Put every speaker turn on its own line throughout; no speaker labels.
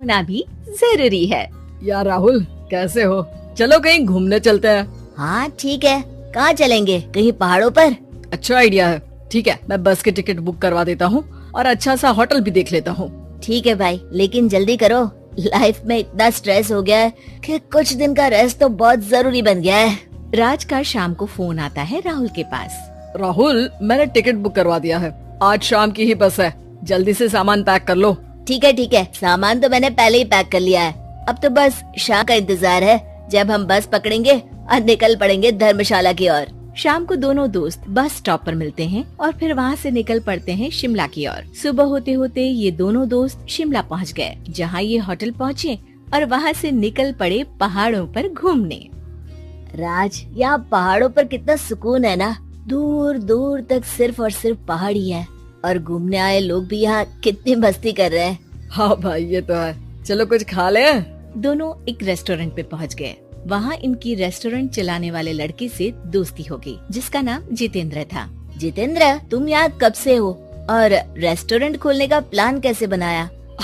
सीखना भी जरूरी है।
यार राहुल, कैसे हो? चलो कहीं घूमने चलते हैं।
हाँ ठीक है, कहाँ चलेंगे? कहीं पहाड़ों पर?
अच्छा आइडिया है। ठीक है, मैं बस की टिकट बुक करवा देता हूँ और अच्छा सा होटल भी देख लेता हूँ।
ठीक है भाई, लेकिन जल्दी करो। लाइफ में इतना स्ट्रेस हो गया है कि कुछ दिन का रेस्ट तो बहुत जरूरी बन गया है।
राज का शाम को फोन आता है राहुल के पास।
राहुल, मैंने टिकट बुक करवा दिया है, आज शाम की ही बस है, जल्दी से सामान पैक कर लो।
ठीक है, सामान तो मैंने पहले ही पैक कर लिया है। अब तो बस शाम का इंतजार है, जब हम बस पकड़ेंगे और निकल पड़ेंगे धर्मशाला की ओर।
शाम को दोनों दोस्त बस स्टॉप पर मिलते हैं और फिर वहाँ से निकल पड़ते हैं शिमला की ओर। सुबह होते होते ये दोनों दोस्त शिमला पहुँच गए, जहाँ ये होटल पहुँचे और वहाँ से निकल पड़े पहाड़ों पर घूमने।
राज, यहाँ पहाड़ों पर कितना सुकून है ना, दूर दूर तक सिर्फ और सिर्फ पहाड़ ही है और घूमने आए लोग भी यहाँ कितनी मस्ती कर रहे हैं।
हाँ भाई, ये तो है। चलो कुछ खा ले।
दोनों एक रेस्टोरेंट पे पहुँच गए। वहाँ इनकी रेस्टोरेंट चलाने वाले लड़के से दोस्ती हो गई, जिसका नाम जितेंद्र था।
जितेंद्र, तुम यहाँ कब से हो और रेस्टोरेंट खोलने का प्लान कैसे बनाया?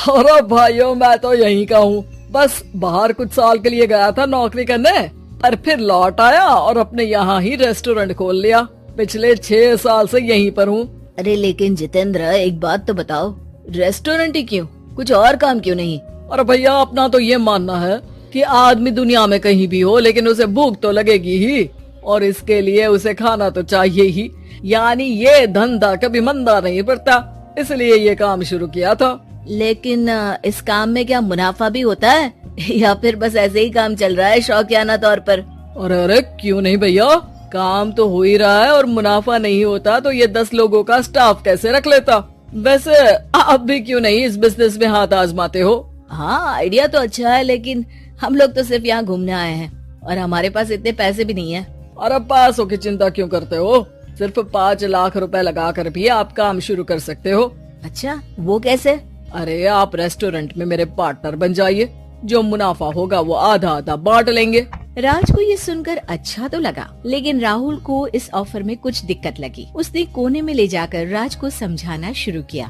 अरे भाइयों, मैं तो यहीं का हूँ। बस बाहर कुछ साल के लिए गया था नौकरी करने, पर फिर लौट आया और अपने यहाँ ही रेस्टोरेंट खोल लिया। पिछले 6 साल से यहीं पर हूँ।
अरे लेकिन जितेंद्र, एक बात तो बताओ, रेस्टोरेंट ही क्यों, कुछ और काम क्यों नहीं?
अरे भैया, अपना तो ये मानना है कि आदमी दुनिया में कहीं भी हो लेकिन उसे भूख तो लगेगी ही, और इसके लिए उसे खाना तो चाहिए ही। यानी ये धंधा कभी मंदा नहीं पड़ता, इसलिए ये काम शुरू किया था।
लेकिन इस काम में क्या मुनाफा भी होता है या फिर बस ऐसे ही काम चल रहा है शौकियाना तौर पर?
अरे क्यों नहीं भैया, काम तो हो ही रहा है और मुनाफा नहीं होता तो ये 10 लोगों का स्टाफ कैसे रख लेता। वैसे आप भी क्यों नहीं इस बिजनेस में हाथ आजमाते हो?
हाँ, आइडिया तो अच्छा है, लेकिन हम लोग तो सिर्फ यहाँ घूमने आए हैं और हमारे पास इतने पैसे भी नहीं है।
अरे पैसों की चिंता क्यों करते हो? सिर्फ 5 लाख रुपए लगा कर भी आप काम शुरू कर सकते हो।
अच्छा, वो कैसे?
अरे आप रेस्टोरेंट में मेरे पार्टनर बन जाइए, जो मुनाफा होगा वो आधा आधा बांट लेंगे।
राज को ये सुनकर अच्छा तो लगा, लेकिन राहुल को इस ऑफर में कुछ दिक्कत लगी। उसने कोने में ले जाकर राज को समझाना शुरू किया।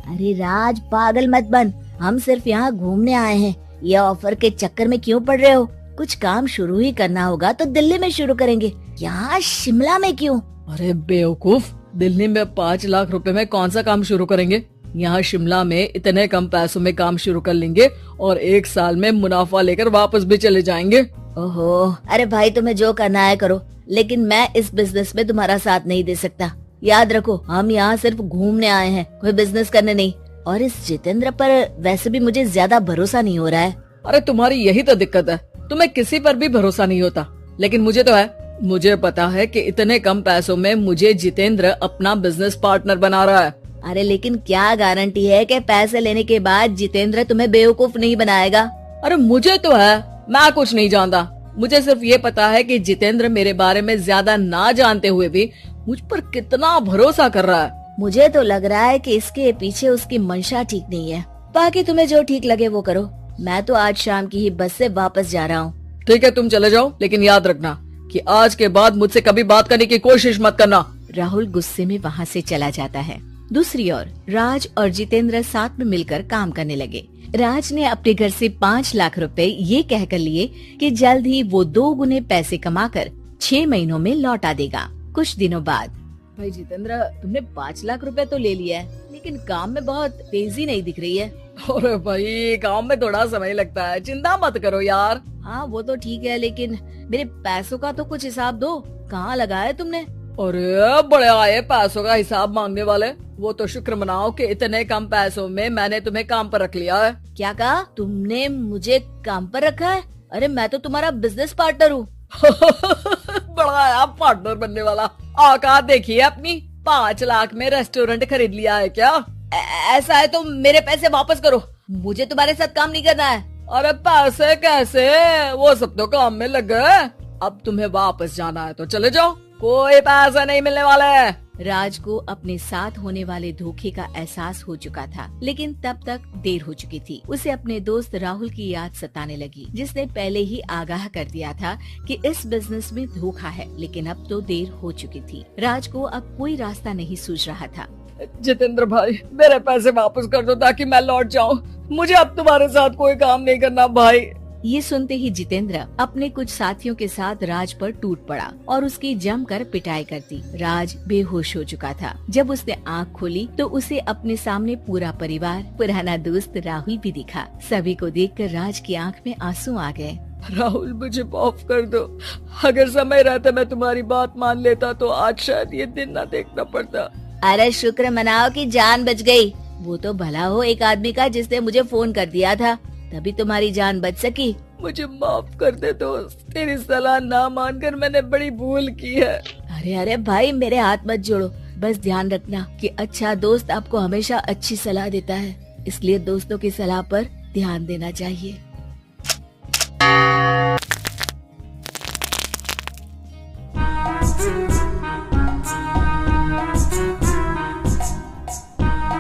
अरे राज, पागल मत बन, हम सिर्फ यहाँ घूमने आए हैं, ये ऑफर के चक्कर में क्यों पड़ रहे हो? कुछ काम शुरू ही करना होगा तो दिल्ली में शुरू करेंगे, यहाँ शिमला में क्यों?
अरे बेवकूफ, दिल्ली में 5 लाख रुपए में कौन सा काम शुरू करेंगे? यहाँ शिमला में इतने कम पैसों में काम शुरू कर लेंगे और 1 साल में मुनाफा लेकर वापस भी चले जाएंगे।
ओहो, अरे भाई तुम्हें जो करना है करो, लेकिन मैं इस बिजनेस में तुम्हारा साथ नहीं दे सकता। याद रखो, हम यहाँ सिर्फ घूमने आए हैं, कोई बिजनेस करने नहीं। और इस जितेंद्र पर वैसे भी मुझे ज्यादा भरोसा नहीं हो रहा है।
अरे तुम्हारी यही तो दिक्कत है, तुम्हें किसी पर भी भरोसा नहीं होता, लेकिन मुझे तो है। मुझे पता है कि इतने कम पैसों में मुझे जितेंद्र अपना बिजनेस पार्टनर बना रहा है।
अरे लेकिन क्या गारंटी है कि पैसे लेने के बाद जितेंद्र तुम्हें बेवकूफ नहीं बनाएगा?
अरे मुझे तो है, मैं कुछ नहीं जानता। मुझे सिर्फ ये पता है कि जितेंद्र मेरे बारे में ज्यादा ना जानते हुए भी मुझ पर कितना भरोसा कर रहा है।
मुझे तो लग रहा है कि इसके पीछे उसकी मंशा ठीक नहीं है। बाकी तुम्हें जो ठीक लगे वो करो, मैं तो आज शाम की ही बस से वापस जा रहा हूँ।
ठीक है, तुम चले जाओ, लेकिन याद रखना कि आज के बाद मुझसे कभी बात करने की कोशिश मत करना।
राहुल गुस्से में वहाँ से चला जाता है। दूसरी ओर राज और जितेंद्र साथ में मिलकर काम करने लगे। राज ने अपने घर से 5 लाख रुपए ये कहकर लिए कि जल्द ही वो 2 गुने पैसे कमाकर 6 महीनों में लौटा देगा। कुछ दिनों बाद,
भाई जितेंद्र, तुमने 5 लाख रुपए तो ले लिया है, लेकिन काम में बहुत तेजी नहीं दिख रही है।
अरे भाई, काम में थोड़ा समय लगता है, चिंता मत करो यार।
हाँ वो तो ठीक है, लेकिन मेरे पैसों का तो कुछ हिसाब दो, कहाँ लगाया तुमने?
अरे बड़े आए पैसों का हिसाब मांगने वाले, वो तो शुक्र मनाओ कि इतने कम पैसों में मैंने तुम्हें काम पर रख लिया है।
क्या कहा? तुमने मुझे काम पर रखा है? अरे मैं तो तुम्हारा बिजनेस पार्टनर हूँ।
बड़ा आया पार्टनर बनने वाला। औकात देखिए अपनी, 5 लाख में रेस्टोरेंट खरीद लिया है क्या?
ऐसा है तो मेरे पैसे वापस करो, मुझे तुम्हारे साथ काम नहीं करना है।
अरे पैसे कैसे, वो सब तो काम में लग गए। अब तुम्हें वापस जाना है तो चले जाओ, कोई पैसा नहीं मिलने वाला है।
राज को अपने साथ होने वाले धोखे का एहसास हो चुका था, लेकिन तब तक देर हो चुकी थी। उसे अपने दोस्त राहुल की याद सताने लगी, जिसने पहले ही आगाह कर दिया था कि इस बिजनेस में धोखा है, लेकिन अब तो देर हो चुकी थी। राज को अब कोई रास्ता नहीं सूझ रहा था।
जितेंद्र भाई, मेरे पैसे वापस कर दो ताकि मैं लौट जाऊं। मुझे अब तुम्हारे साथ कोई काम नहीं करना भाई।
ये सुनते ही जितेंद्र अपने कुछ साथियों के साथ राज पर टूट पड़ा और उसकी जमकर पिटाई कर दी। राज बेहोश हो चुका था। जब उसने आँख खोली तो उसे अपने सामने पूरा परिवार, पुराना दोस्त राहुल भी दिखा। सभी को देखकर राज की आँख में आंसू आ गए।
राहुल मुझे माफ कर दो। अगर समय रहता मैं तुम्हारी बात मान लेता तो आज शायद ये दिन न देखना पड़ता।
अरे शुक्र मनाओ कि जान बच गई। वो तो भला हो एक आदमी का जिसने मुझे फोन कर दिया था, तभी तुम्हारी जान बच सकी।
मुझे माफ कर दे दोस्त, तेरी सलाह ना मानकर मैंने बड़ी भूल की है।
अरे अरे भाई मेरे हाथ मत जोड़ो। बस ध्यान रखना कि अच्छा दोस्त आपको हमेशा अच्छी सलाह देता है, इसलिए दोस्तों की सलाह पर ध्यान देना चाहिए।